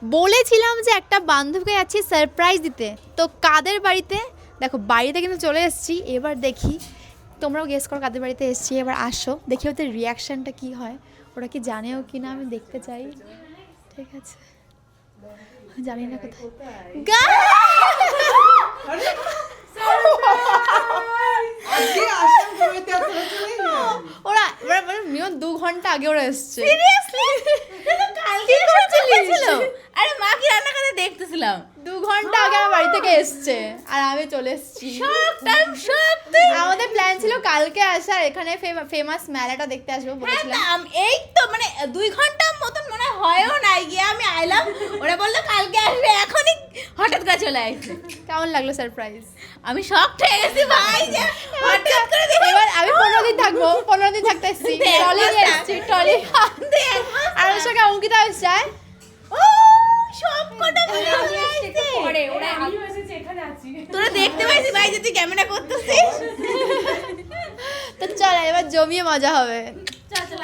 বলেছিলাম যে একটা বান্ধবীকে যাচ্ছি সারপ্রাইজ দিতে, তো কাদের বাড়িতে? দেখো বাড়িতে কিন্তু চলে এসেছি। এবার দেখি, তোমরাও গেস করো কাদের বাড়িতে এসেছি। এবার আসো দেখি ওদের রিয়াকশানটা কি হয়, ওরা কি জানেও কি না আমি দেখতে চাই। ঠিক আছে, জানি না কোথায়। ওরা মিনিমাম 2 ঘন্টা আগে ওরা এসছে। আরে মা কি রান্না করে দেখতেছিলাম, 2 ঘন্টা আগে আমার বাড়ি থেকে এসছে আর আমি চলে এসেছি। আমাদের প্ল্যান ছিল কালকে আসার, এখানে ফেমাস মেলাটা দেখতে আসবো বলেছিলাম। এই তো মানে 2 ঘন্টা মতন মনে হয়ও নাই গিয়ে আমি আইলাম, ওরা বললো কালকে আসবে, এখনই হঠাৎ করে চলে আসছে। কেমন লাগলো সারপ্রাইজ? আমি শকড হয়ে গেছি ভাই, যে হঠাৎ করে এবার আমি 15 দিন থাকবো, 15 দিন থাকতে এসেছি, ট্রলি এসেছি, ট্রলি। আর ওর সঙ্গে অঙ্কিতা এসছে। ও সব কটা মিলে আসছে। ওরা আমিও এসেছি, এখানে আছি। তোরা দেখতে পাইছিস ভাই যে তুই ক্যামেরা করতেছিস। তো চল এবার জমিয়ে মজা হবে। চল চল